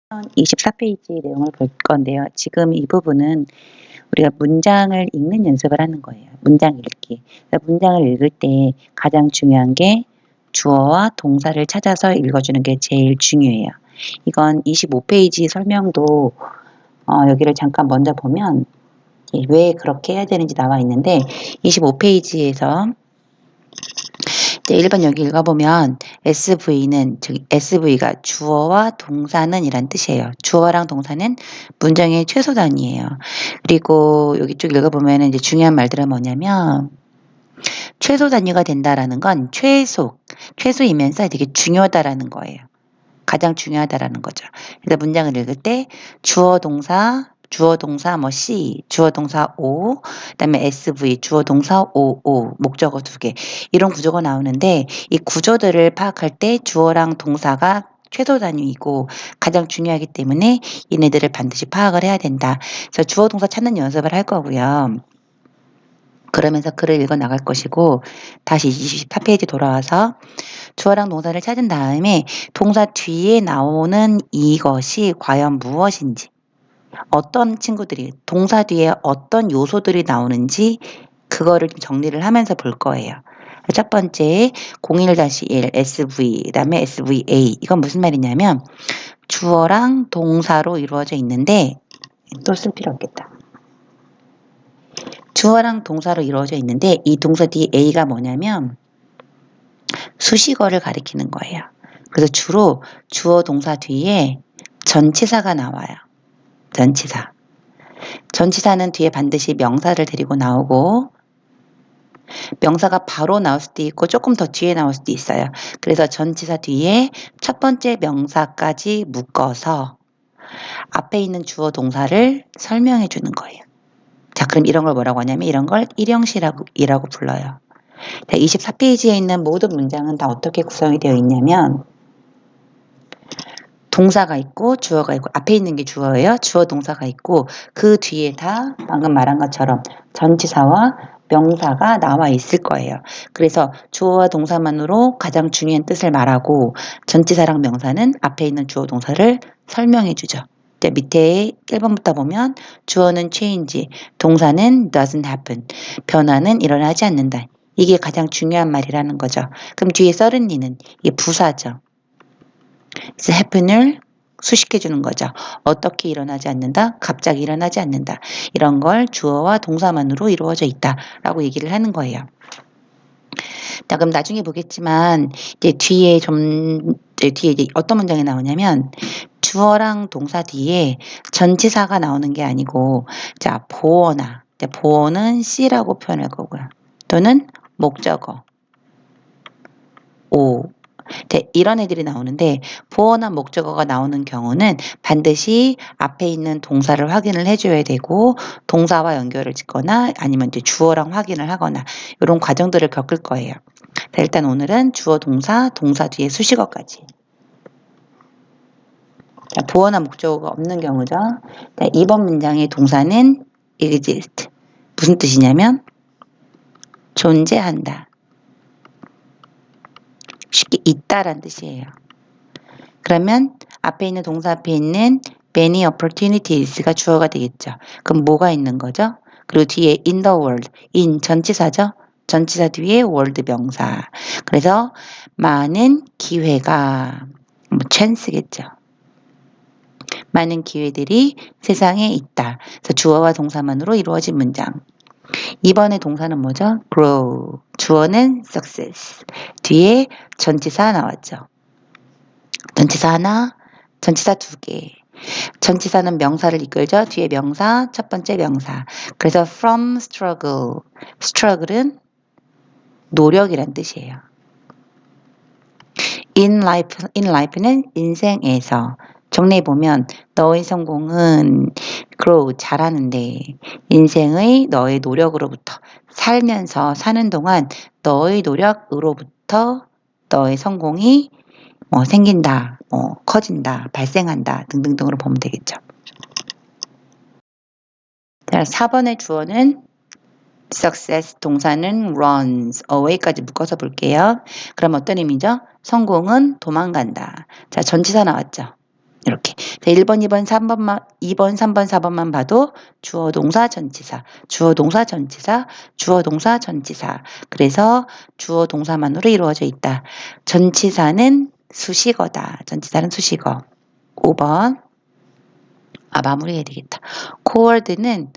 24페이지 내용을 볼 건데요. 지금 이 부분은 우리가 문장을 읽는 연습을 하는 거예요. 문장 읽기. 문장을 읽을 때 가장 중요한 게 주어와 동사를 찾아서 읽어주는 게 제일 중요해요. 이건 25페이지 설명도 여기를 잠깐 먼저 보면 왜 그렇게 해야 되는지 나와 있는데 25페이지에서 1번 여기 읽어보면 SV는 즉 SV가 주어와 동사는 이란 뜻이에요. 주어랑 동사는 문장의 최소 단위예요. 그리고 여기 쭉 읽어보면 이제 중요한 말들은 뭐냐면 최소 단위가 된다라는 건 최소이면서 되게 중요하다라는 거예요. 가장 중요하다라는 거죠. 그래서 문장을 읽을 때 주어 동사 뭐 C, 주어 동사 O, 그다음에 SV, 주어 동사 OO, 목적어 2개 이런 구조가 나오는데 이 구조들을 파악할 때 주어랑 동사가 최소 단위이고 가장 중요하기 때문에 얘네들을 반드시 파악을 해야 된다. 그래서 주어 동사 찾는 연습을 할 거고요. 그러면서 글을 읽어 나갈 것이고 다시 24페이지 돌아와서 주어랑 동사를 찾은 다음에 동사 뒤에 나오는 이것이 과연 무엇인지 어떤 친구들이 동사 뒤에 어떤 요소들이 나오는지 그거를 좀 정리를 하면서 볼 거예요. 첫 번째 01-1 SV 그다음에 SVA 이건 무슨 말이냐면 주어랑 동사로 이루어져 있는데 또 쓸 필요 없겠다. 주어랑 동사로 이루어져 있는데 이 동사 뒤에 A가 뭐냐면 수식어를 가리키는 거예요. 그래서 주로 주어 동사 뒤에 전치사가 나와요. 전치사는 뒤에 반드시 명사를 데리고 나오고 명사가 바로 나올 수도 있고 조금 더 뒤에 나올 수도 있어요. 그래서 전치사 뒤에 첫 번째 명사까지 묶어서 앞에 있는 주어 동사를 설명해 주는 거예요. 자, 그럼 이런 걸 뭐라고 하냐면 이런 걸 일형식이라고 불러요. 24페이지에 있는 모든 문장은 다 어떻게 구성이 되어 있냐면 동사가 있고 주어가 있고 앞에 있는 게 주어예요. 주어 동사가 있고 그 뒤에 다 방금 말한 것처럼 전치사와 명사가 나와 있을 거예요. 그래서 주어와 동사만으로 가장 중요한 뜻을 말하고 전치사랑 명사는 앞에 있는 주어 동사를 설명해 주죠. 밑에 1번부터 보면 주어는 change, 동사는 doesn't happen, 변화는 일어나지 않는다. 이게 가장 중요한 말이라는 거죠. 그럼 뒤에 suddenly는 이게 부사죠. 그래서 happen을 수식해 주는 거죠. 어떻게 일어나지 않는다? 갑자기 일어나지 않는다. 이런 걸 주어와 동사만으로 이루어져 있다라고 얘기를 하는 거예요. 자, 그럼 나중에 보겠지만 이제 뒤에 이제 어떤 문장이 나오냐면 주어랑 동사 뒤에 전치사가 나오는 게 아니고 자, 보어는 C라고 표현할 거고요. 또는 목적어 O 이런 애들이 나오는데 보어나 목적어가 나오는 경우는 반드시 앞에 있는 동사를 확인을 해줘야 되고 동사와 연결을 짓거나 아니면 이제 주어랑 확인을 하거나 이런 과정들을 겪을 거예요. 자, 일단 오늘은 주어 동사 뒤에 수식어까지. 자, 보어나 목적어가 없는 경우죠. 자, 2번 문장의 동사는 exist. 무슨 뜻이냐면 존재한다. 쉽게 있다란 뜻이에요. 그러면 앞에 있는 동사 앞에 있는 many opportunities가 주어가 되겠죠. 그럼 뭐가 있는 거죠? 그리고 뒤에 in the world, in 전치사죠. 전치사 뒤에 world 명사. 그래서 많은 기회가 chance겠죠. 많은 기회들이 세상에 있다. 그래서 주어와 동사만으로 이루어진 문장. 이번에 동사는 뭐죠? grow. 주어는 success. 뒤에 전치사 나왔죠. 전치사 하나, 전치사 2개. 전치사는 명사를 이끌죠. 뒤에 명사, 첫 번째 명사. 그래서 from struggle. struggle은 노력이란 뜻이에요. in life는 인생에서. 정리해 보면 너의 성공은 grow 자라는데 인생의 너의 노력으로부터 살면서 사는 동안 너의 노력으로부터 너의 성공이 생긴다, 커진다, 발생한다 등등등으로 보면 되겠죠. 자, 4번의 주어는 success, 동사는 runs, away까지 묶어서 볼게요. 그럼 어떤 의미죠? 성공은 도망간다. 자, 전치사 나왔죠. 이렇게. 1번, 2번, 3번만, 2번, 3번, 4번만 봐도 주어, 동사, 전치사, 주어, 동사, 전치사, 주어, 동사, 전치사. 그래서 주어, 동사만으로 이루어져 있다. 전치사는 수식어다. 전치사는 수식어. 5번. 아, 마무리해야 되겠다. 코월드는,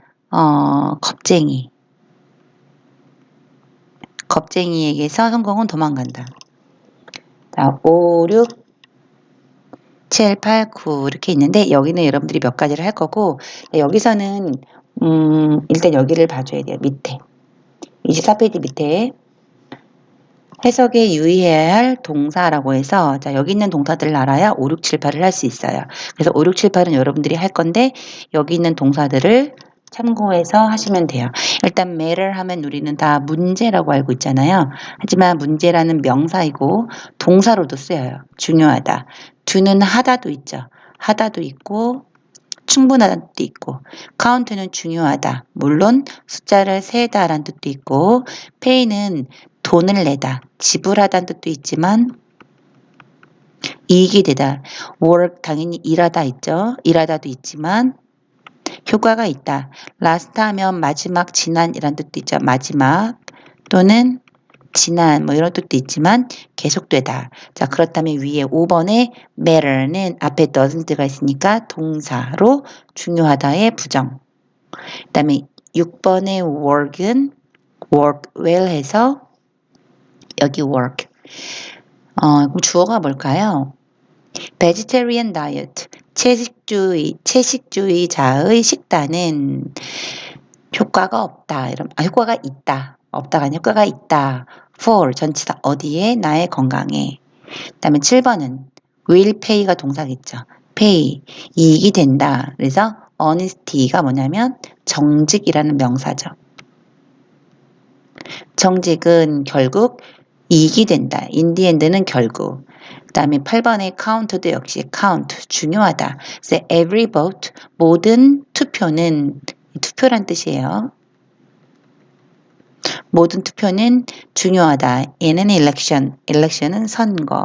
겁쟁이. 겁쟁이에게서 성공은 도망간다. 자, 5, 6, 7, 8, 9 이렇게 있는데 여기는 여러분들이 몇 가지를 할 거고 여기서는 일단 여기를 봐줘야 돼요. 밑에 24페이지 밑에 해석에 유의해야 할 동사라고 해서 자 여기 있는 동사들을 알아야 5, 6, 7, 8을 할 수 있어요. 그래서 5, 6, 7, 8은 여러분들이 할 건데 여기 있는 동사들을 참고해서 하시면 돼요. 일단 matter 하면 우리는 다 문제라고 알고 있잖아요. 하지만 문제라는 명사이고 동사로도 쓰여요. 중요하다. do는 하다도 있죠. 하다도 있고 충분하다는 뜻도 있고 count는 중요하다. 물론 숫자를 세다라는 뜻도 있고 pay는 돈을 내다, 지불하다는 뜻도 있지만 이익이 되다. work 당연히 일하다 있죠. 일하다도 있지만 효과가 있다. last 하면 마지막, 지난이란 뜻도 있죠. 마지막 또는 지난 뭐 이런 뜻도 있지만 계속되다. 자 그렇다면 위에 5번에 matter는 앞에 doesn't가 있으니까 동사로 중요하다의 부정. 그 다음에 6번의 work은 work well 해서 여기 work. 그럼 주어가 뭘까요? vegetarian diet. 채식주의자의 식단은 효과가 없다. 효과가 있다. 없다가 아니라 효과가 있다. for 전치사 어디에? 나의 건강에. 그 다음에 7번은 will pay가 동사겠죠. pay 이익이 된다. 그래서 honesty가 뭐냐면 정직이라는 명사죠. 정직은 결국 이익이 된다. in the end는 결국. 그 다음에 8번의 count도 역시 count 중요하다. 그래서 every vote 모든 투표는 투표란 뜻이에요. 모든 투표는 중요하다. 얘는 election, election은 선거.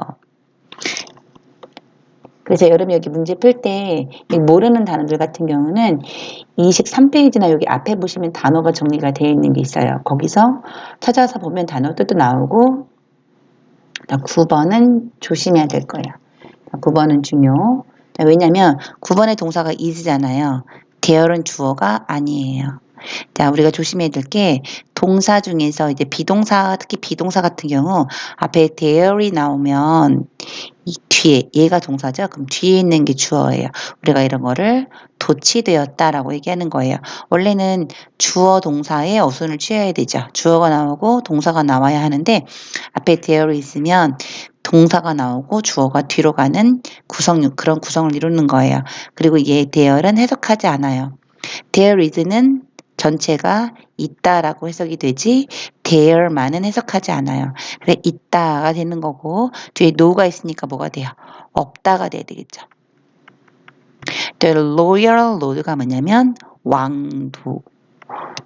그래서 여러분 여기 문제 풀 때 모르는 단어들 같은 경우는 23페이지나 여기 앞에 보시면 단어가 정리가 되어 있는 게 있어요. 거기서 찾아서 보면 단어 뜻도 나오고 9번은 조심해야 될 거예요. 9번은 중요. 왜냐면 9번의 동사가 is잖아요. there은 주어가 아니에요. 자, 우리가 조심해야 될 게 동사 중에서 이제 비동사, 특히 비동사 같은 경우 앞에 there이 나오면 이 뒤에 얘가 동사죠. 그럼 뒤에 있는 게 주어예요. 우리가 이런 거를 도치되었다라고 얘기하는 거예요. 원래는 주어 동사에 어순을 취해야 되죠. 주어가 나오고 동사가 나와야 하는데 앞에 there이 있으면 동사가 나오고 주어가 뒤로 가는 그런 구성을 이루는 거예요. 그리고 얘 there는 해석하지 않아요. there is는 전체가 있다라고 해석이 되지 there만은 해석하지 않아요. 그래 있다가 되는 거고 뒤에 no가 있으니까 뭐가 돼요? 없다가 돼야 되겠죠. The royal road가 뭐냐면 왕도,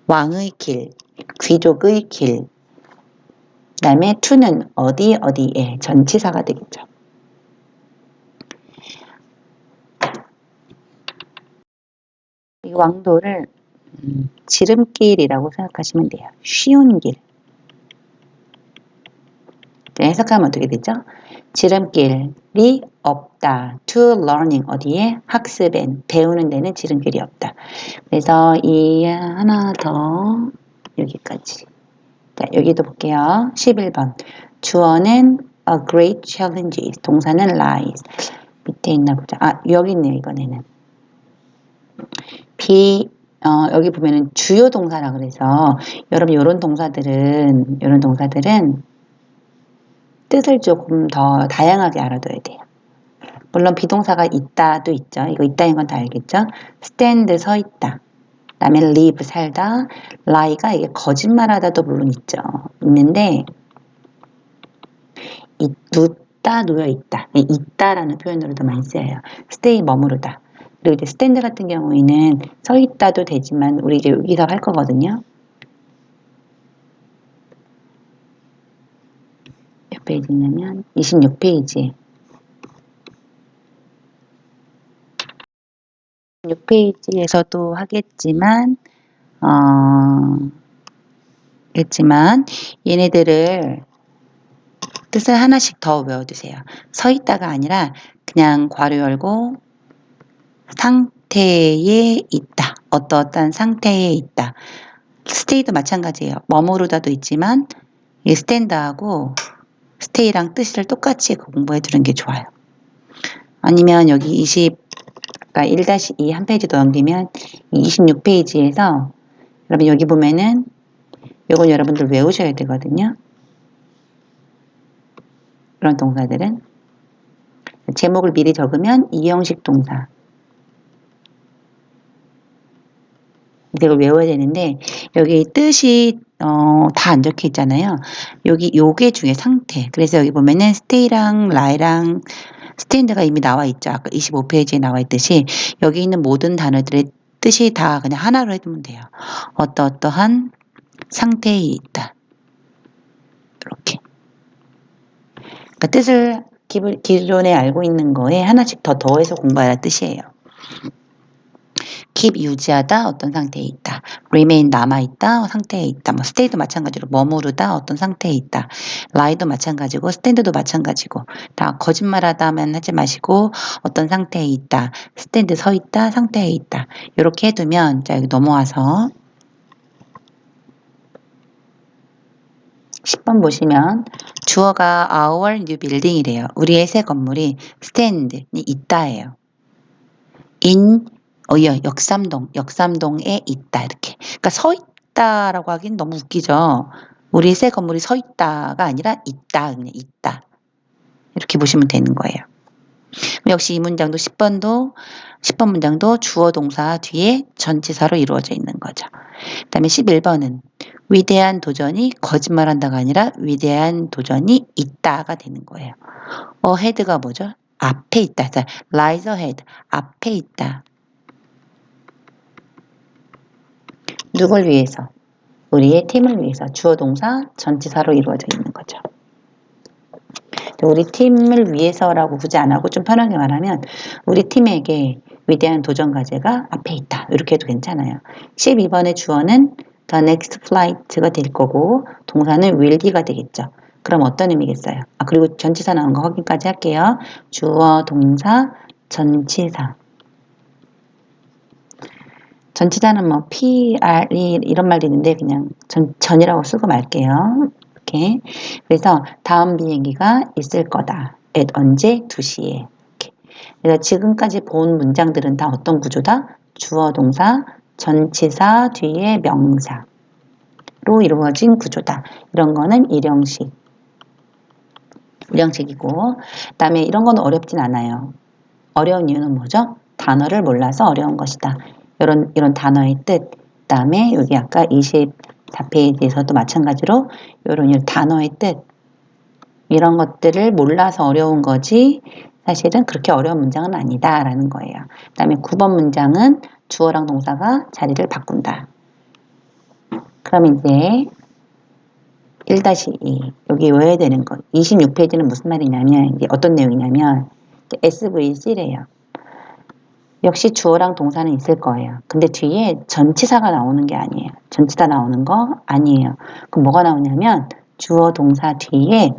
왕의 길, 귀족의 길. 그 다음에 to는 어디 어디에 전치사가 되겠죠. 이 왕도를 지름길이라고 생각하시면 돼요. 쉬운 길. 해석하면 어떻게 되죠? 지름길이 없다. To learning 어디에? 학습엔 배우는 데는 지름길이 없다. 그래서 이 하나 더 여기까지. 자, 여기도 볼게요. 11번. 주어는 a great challenge. 동사는 lies. 밑에 있나 보자. 아, 여기 있네요. 이번에는. 여기 보면은 주요 동사라 그래서 여러분 이런 동사들은 뜻을 조금 더 다양하게 알아둬야 돼요. 물론 비동사가 있다도 있죠. 이거 있다인 건 다 알겠죠? stand 서 있다. 그다음에 live 살다. lie가 이게 거짓말하다도 물론 있는데 눕다 놓여 있다. 있다라는 표현으로도 많이 쓰여요. stay 머무르다. 그리고 이제 stand 같은 경우에는 서 있다도 되지만 우리 이제 여기서 할 거거든요. 몇 페이지냐면 26페이지. 6페이지에서도 하겠지만 얘네들을 뜻을 하나씩 더 외워두세요. 서 있다가 아니라 그냥 괄호 열고 상태에 있다. 어떠어떠한 상태에 있다. 스테이도 마찬가지예요. 머무르다도 있지만 이 스탠드하고 스테이랑 뜻을 똑같이 공부해 두는 게 좋아요. 아니면 여기 1-2 한 페이지 더 넘기면 26페이지에서 여러분 여기 보면은 이건 여러분들 외우셔야 되거든요. 그런 동사들은 제목을 미리 적으면 이형식 동사 이걸 외워야 되는데 여기 뜻이 다 안 적혀 있잖아요. 여기 요게 중에 상태. 그래서 여기 보면은 stay랑 lie랑 stand가 이미 나와 있죠. 아까 25페이지에 나와 있듯이 여기 있는 모든 단어들의 뜻이 다 그냥 하나로 해두면 돼요. 어떠어떠한 상태에 있다. 이렇게. 그러니까 뜻을 기존에 알고 있는 거에 하나씩 더 더해서 공부하라 뜻이에요. keep 유지하다 어떤 상태에 있다. remain 남아있다 상태에 있다. 뭐 stay도 마찬가지로 머무르다 어떤 상태에 있다. lie도 마찬가지고 stand도 마찬가지고 다 거짓말하다만 하지 마시고 어떤 상태에 있다. stand 서 있다 상태에 있다. 이렇게 해두면 자 여기 넘어와서 10번 보시면 주어가 our new building이래요. 우리의 새 건물이 stand이 있다예요. in 역삼동에 있다 이렇게. 그러니까 서 있다라고 하긴 너무 웃기죠. 우리 새 건물이 서 있다가 아니라 있다 그냥 있다 이렇게 보시면 되는 거예요. 역시 이 문장도 10번 문장도 주어 동사 뒤에 전치사로 이루어져 있는 거죠. 그 다음에 11번은 위대한 도전이 거짓말한다가 아니라 위대한 도전이 있다가 되는 거예요. ahead가 뭐죠? 앞에 있다. lies ahead 앞에 있다. 누굴 위해서? 우리의 팀을 위해서 주어 동사 전치사로 이루어져 있는 거죠. 우리 팀을 위해서라고 굳이 안 하고 좀 편하게 말하면 우리 팀에게 위대한 도전 과제가 앞에 있다. 이렇게 해도 괜찮아요. 12번의 주어는 the next flight가 될 거고 동사는 will be가 되겠죠. 그럼 어떤 의미겠어요? 그리고 전치사 나온 거 확인까지 할게요. 주어, 동사, 전치사. 전치사는 뭐 PRE 이런 말도 있는데 그냥 전이라고 쓰고 말게요. 이렇게. 그래서 다음 비행기가 있을 거다. at 언제? 2시에. 이렇게. 그래서 지금까지 본 문장들은 다 어떤 구조다? 주어, 동사, 전치사 뒤에 명사로 이루어진 구조다. 이런 거는 일형식이고 그 다음에 이런 건 어렵진 않아요. 어려운 이유는 뭐죠? 단어를 몰라서 어려운 것이다. 이런 단어의 뜻, 그 다음에 여기 아까 24페이지에서도 마찬가지로 이런 단어의 뜻, 이런 것들을 몰라서 어려운 거지 사실은 그렇게 어려운 문장은 아니다라는 거예요. 그 다음에 9번 문장은 주어랑 동사가 자리를 바꾼다. 그럼 이제 1-2 여기 외워야 되는 거 26페이지는 무슨 말이냐면 이게 어떤 내용이냐면 SVC래요. 역시 주어랑 동사는 있을 거예요. 근데 뒤에 전치사가 나오는 게 아니에요. 전치사 나오는 거 아니에요. 그럼 뭐가 나오냐면 주어 동사 뒤에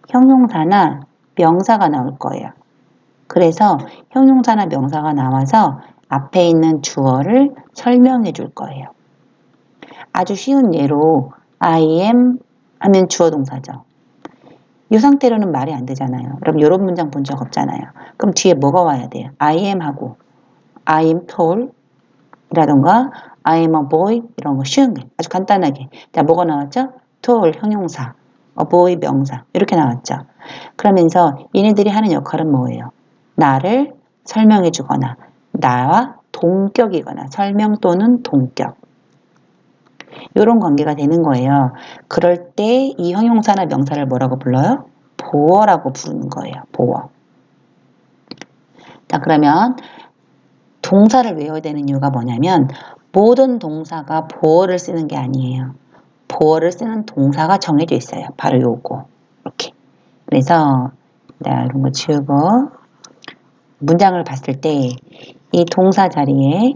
형용사나 명사가 나올 거예요. 그래서 형용사나 명사가 나와서 앞에 있는 주어를 설명해 줄 거예요. 아주 쉬운 예로 I am 하면 주어 동사죠. 이 상태로는 말이 안 되잖아요. 여러분 이런 문장 본 적 없잖아요. 그럼 뒤에 뭐가 와야 돼요? I am 하고 I am tall 이라던가 I am a boy 이런 거 쉬운 게 아주 간단하게 자 뭐가 나왔죠? tall 형용사 a boy 명사 이렇게 나왔죠. 그러면서 얘네들이 하는 역할은 뭐예요? 나를 설명해 주거나 나와 동격이거나 설명 또는 동격 이런 관계가 되는 거예요. 그럴 때 이 형용사나 명사를 뭐라고 불러요? 보어라고 부르는 거예요. 보어. 자 그러면 동사를 외워야 되는 이유가 뭐냐면 모든 동사가 보어를 쓰는 게 아니에요. 보어를 쓰는 동사가 정해져 있어요. 바로 요거. 이렇게. 그래서 이런 거 지우고 문장을 봤을 때 이 동사 자리에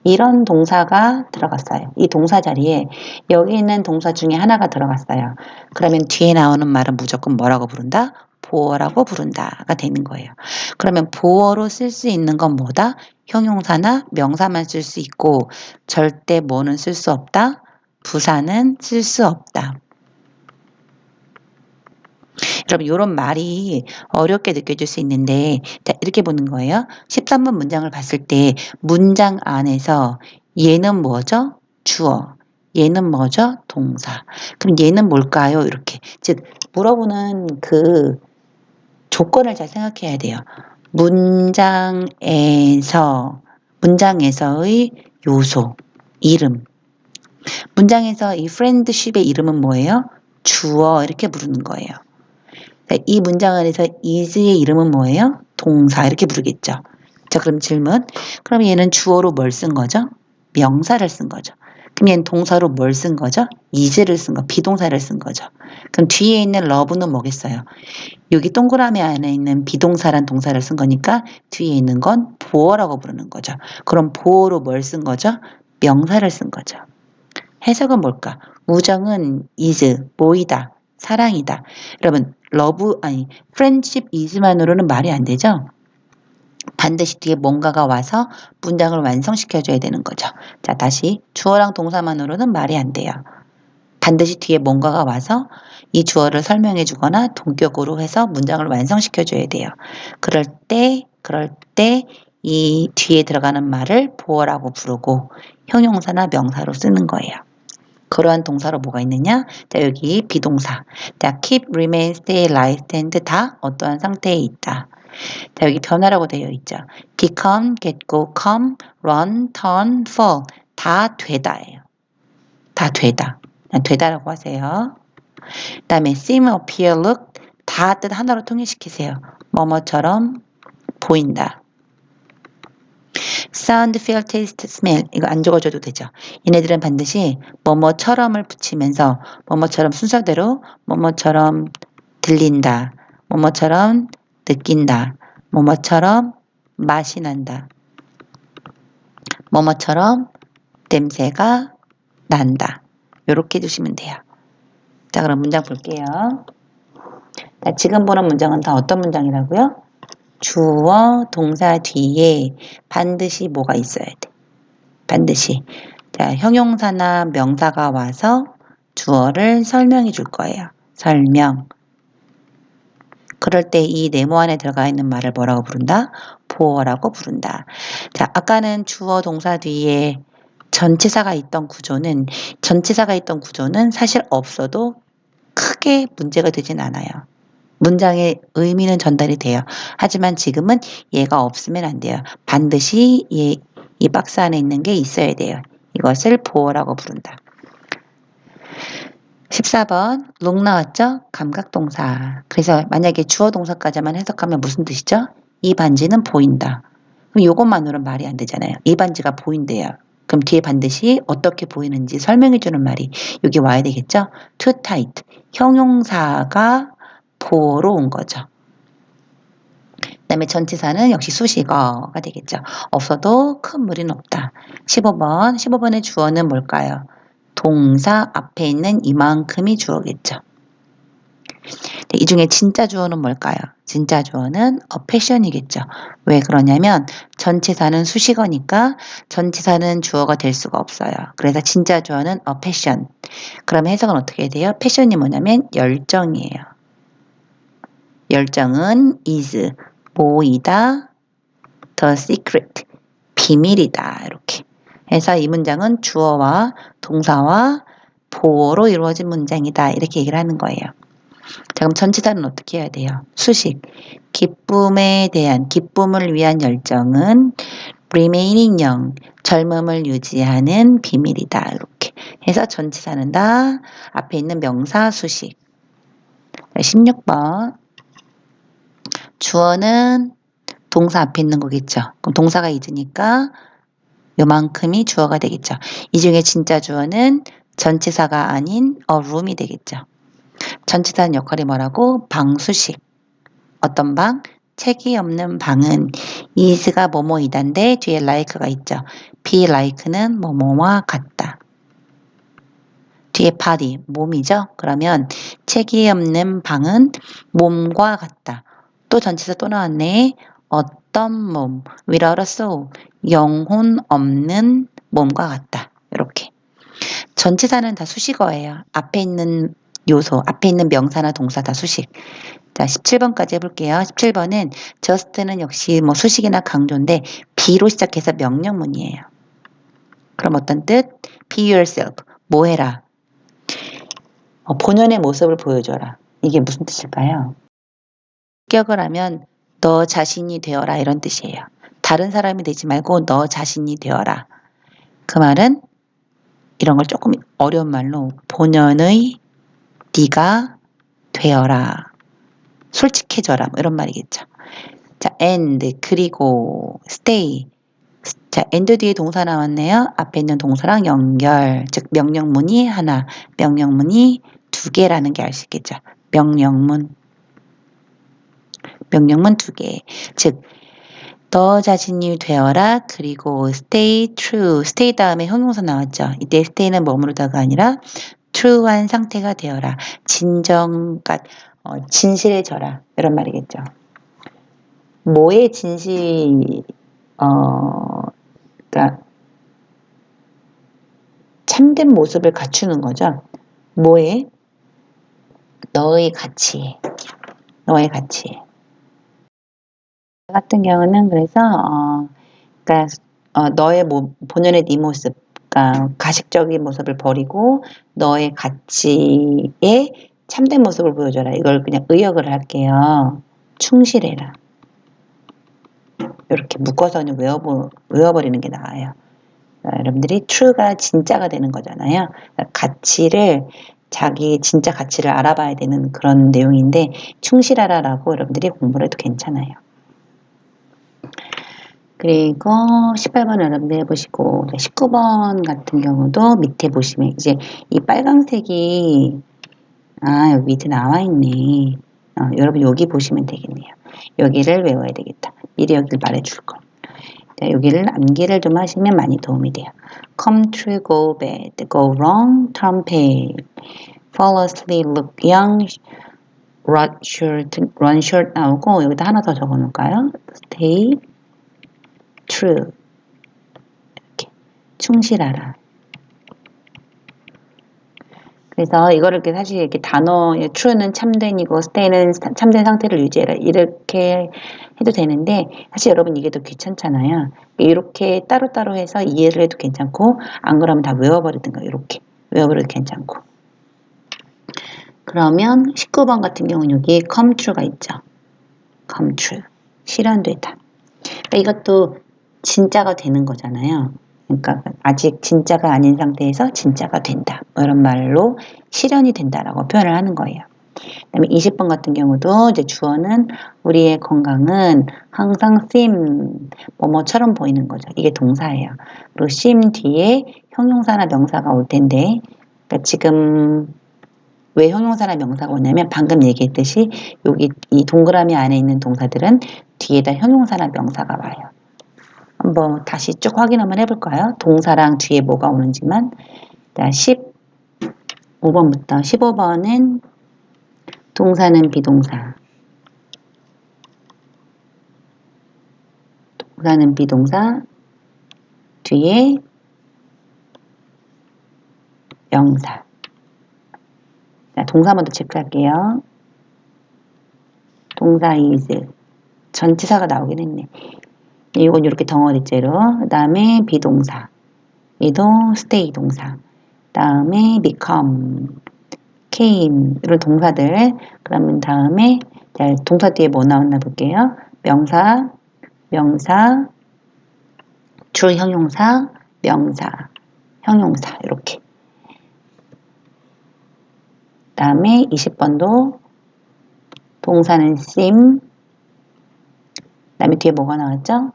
이런 동사가 들어갔어요. 이 동사 자리에 여기 있는 동사 중에 하나가 들어갔어요. 그러면 뒤에 나오는 말은 무조건 뭐라고 부른다? 보어라고 부른다가 되는 거예요. 그러면 보어로 쓸 수 있는 건 뭐다? 형용사나 명사만 쓸 수 있고 절대 뭐는 쓸 수 없다? 부사는 쓸 수 없다. 여러분 이런 말이 어렵게 느껴질 수 있는데 자, 이렇게 보는 거예요. 13번 문장을 봤을 때 문장 안에서 얘는 뭐죠? 주어. 얘는 뭐죠? 동사. 그럼 얘는 뭘까요? 이렇게 즉 물어보는 그 조건을 잘 생각해야 돼요. 문장에서의 요소, 이름. 문장에서 이 프렌드십의 이름은 뭐예요? 주어 이렇게 부르는 거예요. 이 문장 안에서 is의 이름은 뭐예요? 동사 이렇게 부르겠죠. 자, 그럼 질문. 그럼 얘는 주어로 뭘 쓴 거죠? 명사를 쓴 거죠. 그럼 얘는 동사로 뭘 쓴 거죠? is를 쓴 거, 비동사를 쓴 거죠. 그럼 뒤에 있는 love는 뭐겠어요? 여기 동그라미 안에 있는 비동사란 동사를 쓴 거니까 뒤에 있는 건 보어라고 부르는 거죠. 그럼 보어로 뭘 쓴 거죠? 명사를 쓴 거죠. 해석은 뭘까? 우정은 is, 모이다, 사랑이다. 여러분, friendship is만으로는 말이 안 되죠? 반드시 뒤에 뭔가가 와서 문장을 완성시켜줘야 되는 거죠. 자, 다시 주어랑 동사만으로는 말이 안 돼요. 반드시 뒤에 뭔가가 와서 이 주어를 설명해 주거나 동격으로 해서 문장을 완성시켜줘야 돼요. 그럴 때 이 뒤에 들어가는 말을 보어라고 부르고 형용사나 명사로 쓰는 거예요. 그러한 동사로 뭐가 있느냐? 자, 여기 비동사. 자, keep, remain, stay, lie, stand 다 어떠한 상태에 있다. 자, 여기 변화라고 되어 있죠. become, get, go, come, run, turn, fall 다 되다예요. 다 되다. 그냥 되다라고 하세요. 그 다음에 seem, appear, look 다 뜻 하나로 통일시키세요. 뭐뭐처럼 보인다. sound, feel, taste, smell 이거 안 적어줘도 되죠. 얘네들은 반드시 뭐뭐처럼을 붙이면서 뭐뭐처럼 순서대로 뭐뭐처럼 들린다. 뭐뭐처럼 느낀다. 뭐뭐처럼 맛이 난다. 뭐뭐처럼 냄새가 난다. 이렇게 해주시면 돼요. 자, 그럼 문장 볼게요. 자, 지금 보는 문장은 다 어떤 문장이라고요? 주어, 동사 뒤에 반드시 뭐가 있어야 돼. 반드시. 자, 형용사나 명사가 와서 주어를 설명해 줄 거예요. 설명. 그럴 때 이 네모 안에 들어가 있는 말을 뭐라고 부른다? 보어라고 부른다. 자, 아까는 주어, 동사 뒤에 전치사가 있던 구조는 사실 없어도 크게 문제가 되진 않아요. 문장의 의미는 전달이 돼요. 하지만 지금은 얘가 없으면 안 돼요. 반드시 이 박스 안에 있는 게 있어야 돼요. 이것을 보어라고 부른다. 14번 look 나왔죠? 감각동사. 그래서 만약에 주어 동사까지만 해석하면 무슨 뜻이죠? 이 반지는 보인다. 그럼 이것만으로는 말이 안 되잖아요. 이 반지가 보인대요. 그럼 뒤에 반드시 어떻게 보이는지 설명해 주는 말이 여기 와야 되겠죠? too tight. 형용사가 보어로 온 거죠. 그 다음에 전치사는 역시 수식어가 되겠죠. 없어도 큰 무리는 없다. 15번의 주어는 뭘까요? 동사 앞에 있는 이만큼이 주어겠죠. 이 중에 진짜 주어는 뭘까요? 진짜 주어는 a passion이겠죠. 왜 그러냐면 전치사는 수식어니까 전치사는 주어가 될 수가 없어요. 그래서 진짜 주어는 a passion. 그럼 해석은 어떻게 돼요? passion이 뭐냐면 열정이에요. 열정은 is 모이다, the secret 비밀이다. 이렇게 해서 이 문장은 주어와 동사와 보어로 이루어진 문장이다. 이렇게 얘기를 하는 거예요. 자, 그럼 전치사는 어떻게 해야 돼요? 수식. 기쁨을 위한 열정은 remaining young, 젊음을 유지하는 비밀이다. 이렇게 해서 전치사는 다 앞에 있는 명사 수식. 16번. 주어는 동사 앞에 있는 거겠죠. 그럼 동사가 있으니까 요만큼이 주어가 되겠죠. 이 중에 진짜 주어는 전치사가 아닌 a room이 되겠죠. 전치사는 역할이 뭐라고? 방수식. 어떤 방? 책이 없는 방은 is가 뭐뭐이단데 뒤에 like가 있죠. be like는 뭐뭐와 같다. 뒤에 body, 몸이죠. 그러면 책이 없는 방은 몸과 같다. 또 전치사 또 나왔네. 어떤 몸, without a soul, 영혼 없는 몸과 같다. 이렇게. 전치사는 다 수식어예요. 앞에 있는 요소, 앞에 있는 명사나 동사 다 수식. 자, 17번까지 해볼게요. 17번은 just는 역시 뭐 수식이나 강조인데 be로 시작해서 명령문이에요. 그럼 어떤 뜻? be yourself. 뭐 해라? 본연의 모습을 보여줘라. 이게 무슨 뜻일까요? 합격을 하면 너 자신이 되어라 이런 뜻이에요. 다른 사람이 되지 말고 너 자신이 되어라. 그 말은 이런 걸 조금 어려운 말로 본연의 네가 되어라. 솔직해져라. 뭐 이런 말이겠죠. 자, and 그리고 stay. 자, and 뒤에 동사 나왔네요. 앞에 있는 동사랑 연결. 즉 명령문이 하나, 명령문이 두 개라는 게 알 수 있겠죠. 명령문 두 개. 즉 너 자신이 되어라. 그리고 stay true. stay 다음에 형용사 나왔죠. 이때 stay는 머무르다가 아니라 true한 상태가 되어라. 진실해져라. 이런 말이겠죠. 뭐의 그러니까 참된 모습을 갖추는 거죠. 뭐에? 너의 가치에. 같은 경우는 그래서 그러니까 너의 본연의 네 모습, 그러니까 가식적인 모습을 버리고 너의 가치에 참된 모습을 보여줘라. 이걸 그냥 의역을 할게요. 충실해라. 이렇게 묶어서는 외워버리는 게 나아요. 여러분들이 true가 진짜가 되는 거잖아요. 가치를 자기 진짜 가치를 알아봐야 되는 그런 내용인데 충실하라라고 여러분들이 공부를 해도 괜찮아요. 그리고 18번 여러분들 해보시고 19번 같은 경우도 밑에 보시면 이제 이 빨강색이 여기 밑에 나와 있네. 여러분 여기 보시면 되겠네요. 여기를 외워야 되겠다. 미리 여기를 말해줄 걸. 자, 여기를 암기를 좀 하시면 많이 도움이 돼요. Come true, go bad, go wrong, turn pale, fall asleep, look young, run short 나오고 여기다 하나 더 적어 놓을까요? Stay true. 이렇게 충실하라. 그래서 이거를 이렇게 사실 이렇게 단어 true는 참된이고 stay는 참된 상태를 유지해라 이렇게 해도 되는데 사실 여러분 이게 더 귀찮잖아요. 이렇게 따로따로 해서 이해를 해도 괜찮고 안 그러면 다 외워버리든가 이렇게 외워버려도 괜찮고. 그러면 19번 같은 경우는 여기 come true가 있죠. come true. 실현되다. 그러니까 이것도 진짜가 되는 거잖아요. 그러니까 아직 진짜가 아닌 상태에서 진짜가 된다. 뭐 이런 말로 실현이 된다라고 표현을 하는 거예요. 그다음에 20번 같은 경우도 이제 주어는 우리의 건강은 항상 seem 뭐뭐처럼 보이는 거죠. 이게 동사예요. 그리고 seem 뒤에 형용사나 명사가 올 텐데 그러니까 지금 왜 형용사나 명사가 오냐면 방금 얘기했듯이 여기 이 동그라미 안에 있는 동사들은 뒤에다 형용사나 명사가 와요. 한번 다시 쭉 확인 한번 해볼까요? 동사랑 뒤에 뭐가 오는지만. 자, 15번부터 15번은 동사는 비동사. 동사는 비동사. 뒤에 명사. 자, 동사 먼저 체크할게요. 동사 is. 전치사가 나오긴 했네. 이건 이렇게 덩어리째로. 그 다음에 비동사. 얘도 stay 동사. 다음에 become, came 이런 동사들. 그러면 다음에 자, 동사 뒤에 뭐 나왔나 볼게요. 명사, 주 형용사, 명사, 형용사 이렇게. 다음에 20번도 동사는 seem. 다음에 뒤에 뭐가 나왔죠?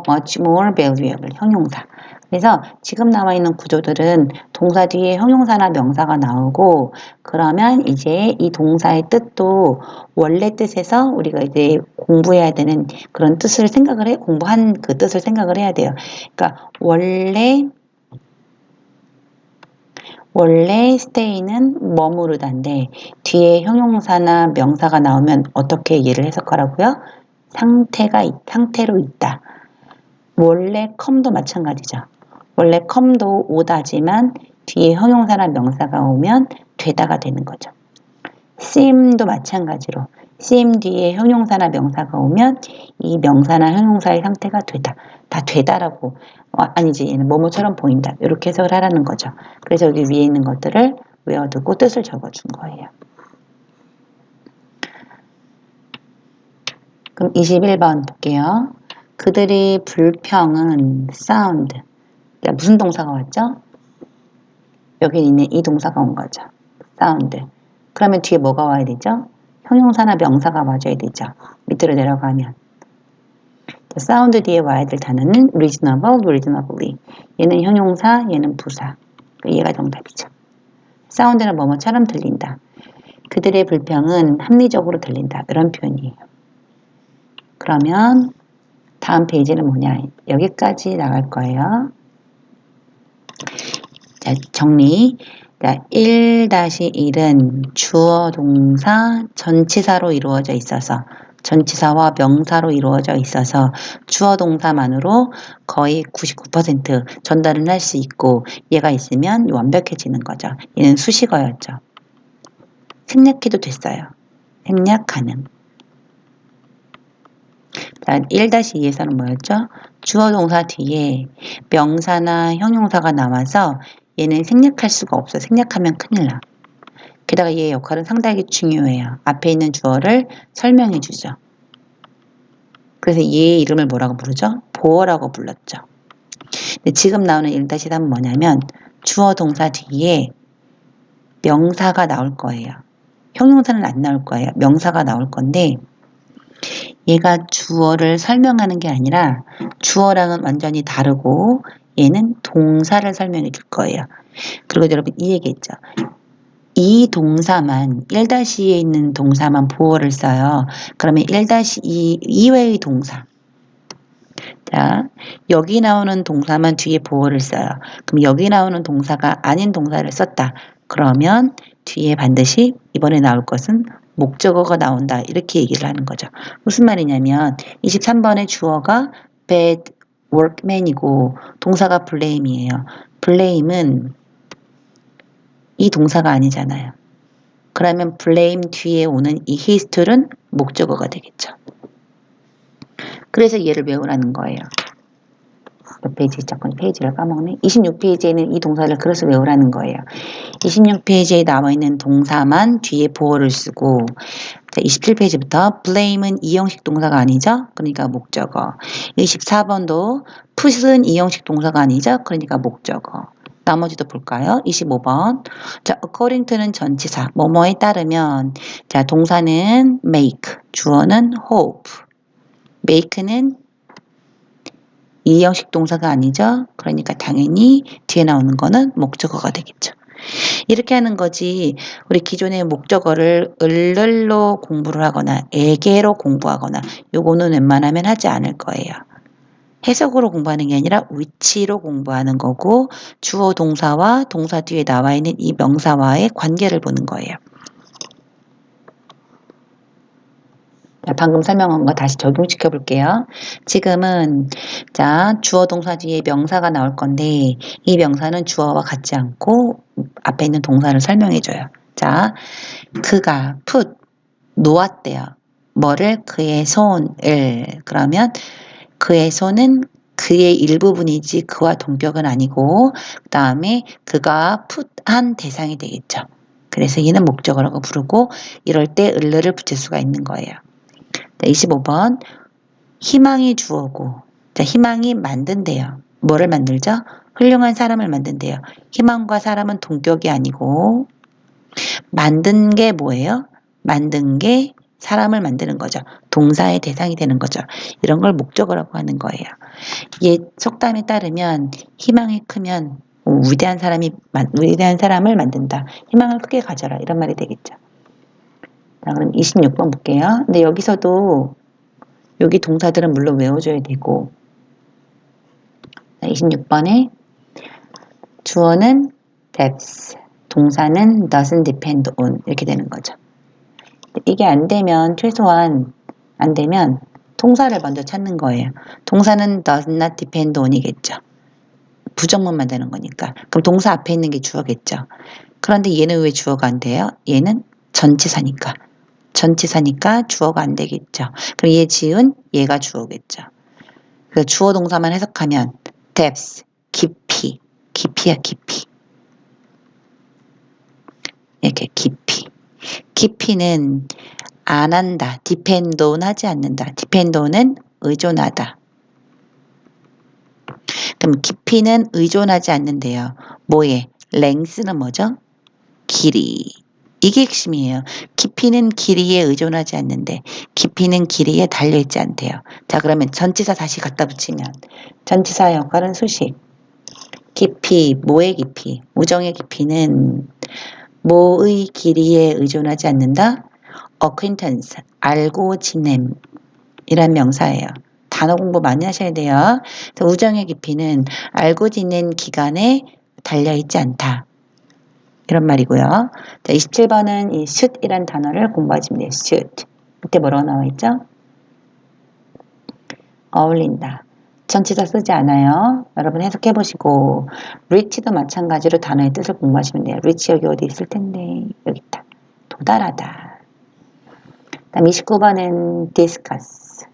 much more valuable 형용사. 그래서 지금 나와 있는 구조들은 동사 뒤에 형용사나 명사가 나오고 그러면 이제 이 동사의 뜻도 원래 뜻에서 우리가 이제 공부해야 되는 그런 뜻을 생각을 해 공부한 그 뜻을 생각을 해야 돼요. 그러니까 원래 stay는 머무르다인데 뒤에 형용사나 명사가 나오면 어떻게 얘를 해석하라고요? 상태로 있다. 원래 come도 마찬가지죠. 원래 come도 오다지만 뒤에 형용사나 명사가 오면 되다가 되는 거죠. seem도 마찬가지로 seem 뒤에 형용사나 명사가 오면 이 명사나 형용사의 상태가 되다. 다 되다라고 아니지 얘는 뭐뭐처럼 보인다. 이렇게 해석을 하라는 거죠. 그래서 여기 위에 있는 것들을 외워두고 뜻을 적어준 거예요. 그럼 21번 볼게요. 그들의 불평은 sound. 무슨 동사가 왔죠? 여기 있는 이 동사가 온 거죠. sound. 그러면 뒤에 뭐가 와야 되죠? 형용사나 명사가 와줘야 되죠. 밑으로 내려가면. 사운드 뒤에 와야 될 단어는 reasonable, reasonably. 얘는 형용사, 얘는 부사. 얘가 정답이죠. 사운드는 뭐뭐처럼 들린다. 그들의 불평은 합리적으로 들린다. 이런 표현이에요. 그러면 다음 페이지는 뭐냐? 여기까지 나갈 거예요. 자, 정리. 자, 1-1은 주어, 동사, 전치사로 이루어져 있어서 전치사와 명사로 이루어져 있어서 주어 동사만으로 거의 99% 전달을 할 수 있고 얘가 있으면 완벽해지는 거죠. 얘는 수식어였죠. 생략해도 됐어요. 생략 가능. 자, 1-2에서는 뭐였죠? 주어 동사 뒤에 명사나 형용사가 나와서 얘는 생략할 수가 없어. 생략하면 큰일 나. 게다가 얘의 역할은 상당히 중요해요. 앞에 있는 주어를 설명해 주죠. 그래서 얘의 이름을 뭐라고 부르죠? 보어라고 불렀죠. 근데 지금 나오는 1-3은 뭐냐면 주어 동사 뒤에 명사가 나올 거예요. 형용사는 안 나올 거예요. 명사가 나올 건데 얘가 주어를 설명하는 게 아니라 주어랑은 완전히 다르고 얘는 동사를 설명해 줄 거예요. 그리고 여러분 이 얘기했죠. 이 동사만 1-2에 있는 동사만 보어를 써요. 그러면 1-2 이외의 동사 자, 여기 나오는 동사만 뒤에 보어를 써요. 그럼 여기 나오는 동사가 아닌 동사를 썼다. 그러면 뒤에 반드시 이번에 나올 것은 목적어가 나온다. 이렇게 얘기를 하는 거죠. 무슨 말이냐면 23번의 주어가 bad workman이고 동사가 blame이에요. blame은 이 동사가 아니잖아요. 그러면 blame 뒤에 오는 이 his to는 목적어가 되겠죠. 그래서 얘를 외우라는 거예요. 몇 페이지 자꾸 페이지를 까먹네. 26페이지에는 이 동사를 그래서 외우라는 거예요. 26페이지에 나와 있는 동사만 뒤에 보어를 쓰고 자, 27페이지부터 blame은 이형식 동사가 아니죠? 그러니까 목적어. 24번도 put은 이형식 동사가 아니죠? 그러니까 목적어. 나머지도 볼까요? 25번. 자, according to는 전치사. 뭐뭐에 따르면 자, 동사는 make, 주어는 hope. make는 이형식 동사가 아니죠? 그러니까 당연히 뒤에 나오는 거는 목적어가 되겠죠. 이렇게 하는 거지 우리 기존의 목적어를 을로 공부를 하거나 에게로 공부하거나 요거는 웬만하면 하지 않을 거예요. 해석으로 공부하는 게 아니라 위치로 공부하는 거고 주어 동사와 동사 뒤에 나와 있는 이 명사와의 관계를 보는 거예요. 자, 방금 설명한 거 다시 적용시켜 볼게요. 지금은 자 주어 동사 뒤에 명사가 나올 건데 이 명사는 주어와 같지 않고 앞에 있는 동사를 설명해 줘요. 자, 그가 put 놓았대요. 뭐를? 그의 손을. 그러면 그의 손은 그의 일부분이지 그와 동격은 아니고 그 다음에 그가 put한 대상이 되겠죠. 그래서 얘는 목적어라고 부르고 이럴 때 을를 붙일 수가 있는 거예요. 25번 희망이 주어고 자, 희망이 만든대요. 뭐를 만들죠? 훌륭한 사람을 만든대요. 희망과 사람은 동격이 아니고 만든 게 뭐예요? 만든 게 사람을 만드는 거죠. 동사의 대상이 되는 거죠. 이런 걸 목적어라고 하는 거예요. 이게 속담에 따르면 희망이 크면 위대한 사람을 만든다. 희망을 크게 가져라. 이런 말이 되겠죠. 자, 그럼 26번 볼게요. 근데 여기서도 여기 동사들은 물론 외워줘야 되고 26번에 주어는 depth, 동사는 doesn't depend on 이렇게 되는 거죠. 이게 안 되면 최소한 안 되면 동사를 먼저 찾는 거예요. 동사는 does not depend on이겠죠. 부정문만 되는 거니까. 그럼 동사 앞에 있는 게 주어겠죠. 그런데 얘는 왜 주어가 안 돼요? 얘는 전치사니까. 전치사니까 주어가 안 되겠죠. 그럼 얘 지은 얘가 주어겠죠. 그래서 주어 동사만 해석하면 depth, 깊이, 깊이야 깊이. 이렇게 깊이. 깊이는 안 한다. depend on 하지 않는다. depend on은 의존하다. 그럼 깊이는 의존하지 않는데요. 뭐에? length는 뭐죠? 길이. 이게 핵심이에요. 깊이는 길이에 의존하지 않는데 깊이는 길이에 달려있지 않대요. 자, 그러면 전치사 다시 갖다 붙이면 전치사 역할은 수식. 깊이, 뭐의 깊이? 우정의 깊이는 뭐의 길이에 의존하지 않는다? acquaintance, 알고 지냄 이란 명사예요. 단어 공부 많이 하셔야 돼요. 우정의 깊이는 알고 지낸 기간에 달려있지 않다. 이런 말이고요. 자, 27번은 이 should이란 단어를 공부하시면 돼요. should. 그때 뭐라고 나와 있죠? 어울린다. 전치사 쓰지 않아요. 여러분 해석해 보시고 reach도 마찬가지로 단어의 뜻을 공부하시면 돼요. reach 여기 어디 있을 텐데 여기 있다. 도달하다. 다음 29번은 discuss.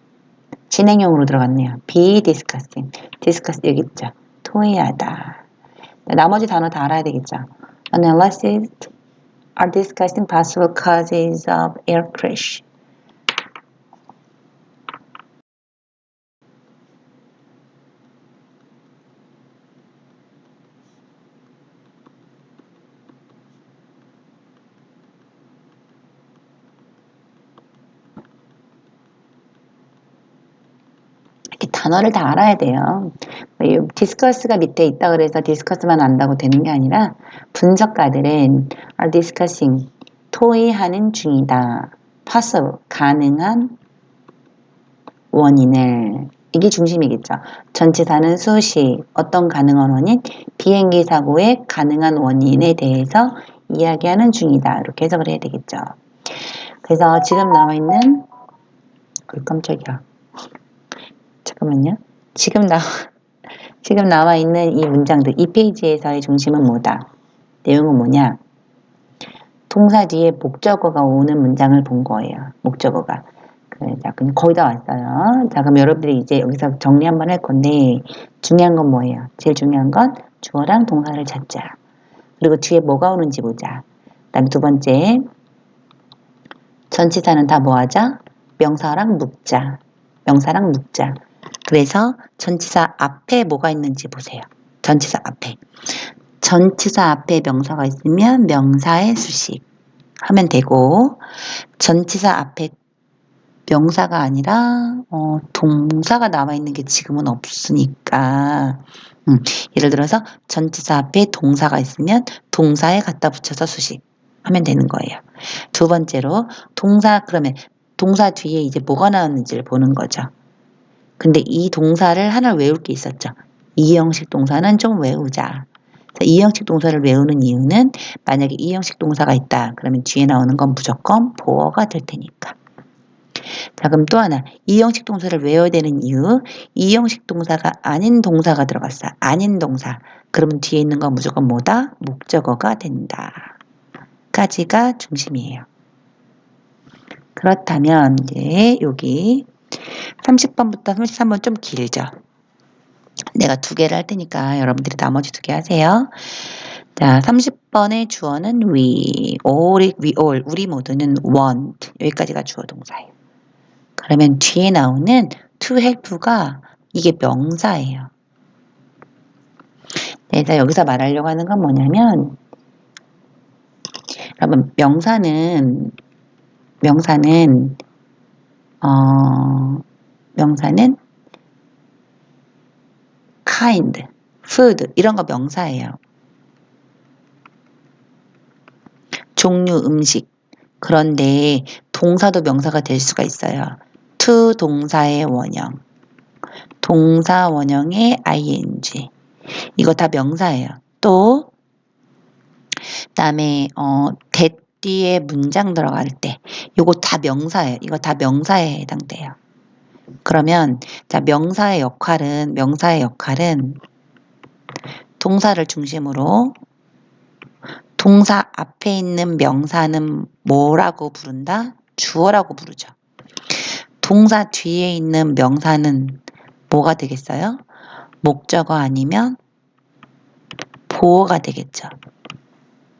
진행형으로 들어갔네요. be discussing. discuss 여기 있죠. 토의하다. 나머지 단어 다 알아야 되겠죠. Analysts are discussing possible causes of air crash. 이렇게 단어를 다 알아야 돼요. 디스커스가 밑에 있다 그래서 디스커스만 안다고 되는 게 아니라 분석가들은 are discussing, 토의하는 중이다. possible, 가능한 원인을 이게 중심이겠죠. 전치사는 수식, 어떤 가능한 원인, 비행기 사고의 가능한 원인에 대해서 이야기하는 중이다. 이렇게 해석을 해야 되겠죠. 그래서 지금 나와 있는 깜짝이야. 잠깐만요. 지금 나와 있는 이 문장들, 이 페이지에서의 중심은 뭐다? 내용은 뭐냐? 동사 뒤에 목적어가 오는 문장을 본 거예요. 목적어가. 자, 그럼 거의 다 왔어요. 자, 그럼 여러분들이 이제 여기서 정리 한번 할 건데, 중요한 건 뭐예요? 제일 중요한 건 주어랑 동사를 찾자. 그리고 뒤에 뭐가 오는지 보자. 그 다음에 두 번째, 전치사는 다 뭐 하자? 명사랑 묻자. 명사랑 묻자. 그래서 전치사 앞에 뭐가 있는지 보세요. 전치사 앞에. 전치사 앞에 명사가 있으면 명사의 수식 하면 되고, 전치사 앞에 명사가 아니라 동사가 나와 있는 게 지금은 없으니까 예를 들어서 전치사 앞에 동사가 있으면 동사에 갖다 붙여서 수식 하면 되는 거예요. 두 번째로 그러면 동사 뒤에 이제 뭐가 나왔는지를 보는 거죠. 근데 이 동사를 하나 외울 게 있었죠. 이형식 동사는 좀 외우자. 이형식 동사를 외우는 이유는 만약에 이형식 동사가 있다. 그러면 뒤에 나오는 건 무조건 보어가 될 테니까. 자, 그럼 또 하나. 이형식 동사를 외워야 되는 이유. 이형식 동사가 아닌 동사가 들어갔어. 아닌 동사. 그러면 뒤에 있는 건 무조건 뭐다? 목적어가 된다. 까지가 중심이에요. 그렇다면 이제 여기 30번부터 33번 좀 길죠. 내가 두 개를 할 테니까 여러분들이 나머지 두 개 하세요. 자, 30번의 주어는 we all, 우리 모두는 want. 여기까지가 주어 동사예요. 그러면 뒤에 나오는 to help가 이게 명사예요. 그래서 여기서 말하려고 하는 건 뭐냐면, 여러분 명사는 명사는 kind, food 이런 거 명사예요. 종류 음식. 그런데 동사도 명사가 될 수가 있어요. to 동사의 원형, 동사 원형의 ing. 이거 다 명사예요. 또 그다음에 that 뒤에 문장 들어갈 때 이거 다 명사예요. 이거 다 명사에 해당돼요. 그러면 자 명사의 역할은 동사를 중심으로 동사 앞에 있는 명사는 뭐라고 부른다? 주어라고 부르죠. 동사 뒤에 있는 명사는 뭐가 되겠어요? 목적어 아니면 보어가 되겠죠.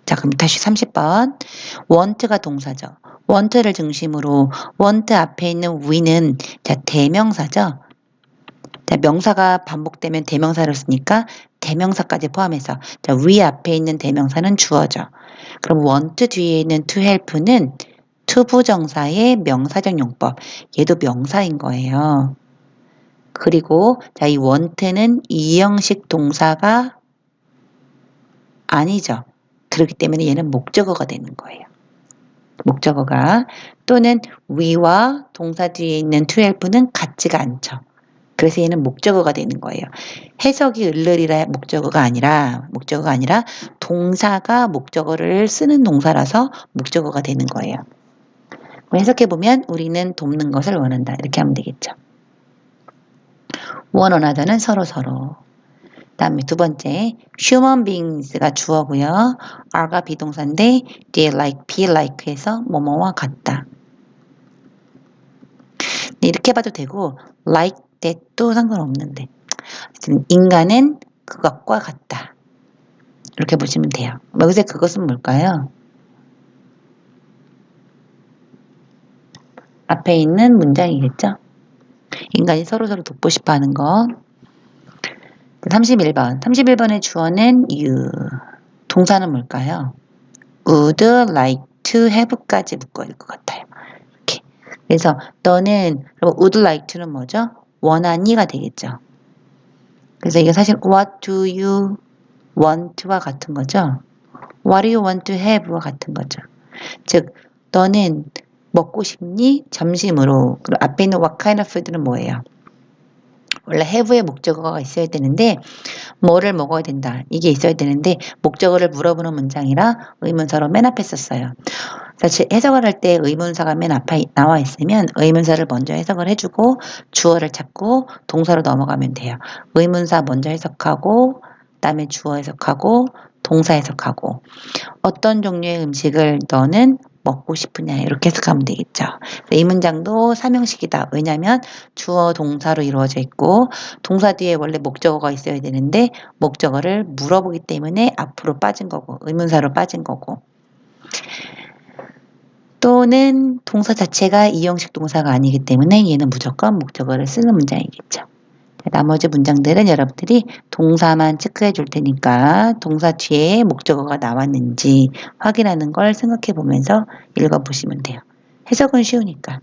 자, 그럼 다시 30번. want가 동사죠. want를 중심으로 want 앞에 있는 we는 자, 대명사죠. 자, 명사가 반복되면 대명사를 쓰니까 대명사까지 포함해서 자, we 앞에 있는 대명사는 주어죠. 그럼 want 뒤에 있는 to help는 투부정사의 명사적 용법. 얘도 명사인 거예요. 그리고 자, 이 want는 이형식 동사가 아니죠. 그렇기 때문에 얘는 목적어가 되는 거예요. 목적어가 또는 we와 동사 뒤에 있는 to help는 같지가 않죠. 그래서 얘는 목적어가 되는 거예요. 해석이 을르리라 목적어가 아니라 동사가 목적어를 쓰는 동사라서 목적어가 되는 거예요. 해석해보면 우리는 돕는 것을 원한다. 이렇게 하면 되겠죠. 원하다는 서로. 다음에 두 번째, human beings가 주어고요. are가 비동사인데 they like, be like해서 뭐뭐와 같다. 이렇게 봐도 되고 like that도 상관없는데 인간은 그것과 같다. 이렇게 보시면 돼요. 여기서 그것은 뭘까요? 앞에 있는 문장이겠죠? 인간이 서로 돕고 싶어 하는 것. 31번의 주어는 you. 동사는 뭘까요? would like to have까지 묶어야 될 것 같아요. 이렇게. 그래서 너는 would like to는 뭐죠? 원하니가 되겠죠. 그래서 이게 사실 what do you want와 같은 거죠. what do you want to have와 같은 거죠. 즉 너는 먹고 싶니? 점심으로. 그리고 앞에 있는 what kind of food는 뭐예요? 원래 have의 목적어가 있어야 되는데 뭐를 먹어야 된다. 이게 있어야 되는데 목적어를 물어보는 문장이라 의문사로 맨 앞에 썼어요. 사실 해석을 할 때 의문사가 맨 앞에 나와 있으면 의문사를 먼저 해석을 해주고 주어를 찾고 동사로 넘어가면 돼요. 의문사 먼저 해석하고 그다음에 주어 해석하고 동사 해석하고 어떤 종류의 음식을 너는 먹고 싶으냐 이렇게 해석하면 되겠죠. 이 문장도 삼형식이다. 왜냐하면 주어 동사로 이루어져 있고 동사 뒤에 원래 목적어가 있어야 되는데 목적어를 물어보기 때문에 앞으로 빠진 거고 의문사로 빠진 거고 또는 동사 자체가 이형식 동사가 아니기 때문에 얘는 무조건 목적어를 쓰는 문장이겠죠. 나머지 문장들은 여러분들이 동사만 체크해 줄 테니까 동사 뒤에 목적어가 나왔는지 확인하는 걸 생각해 보면서 읽어보시면 돼요. 해석은 쉬우니까.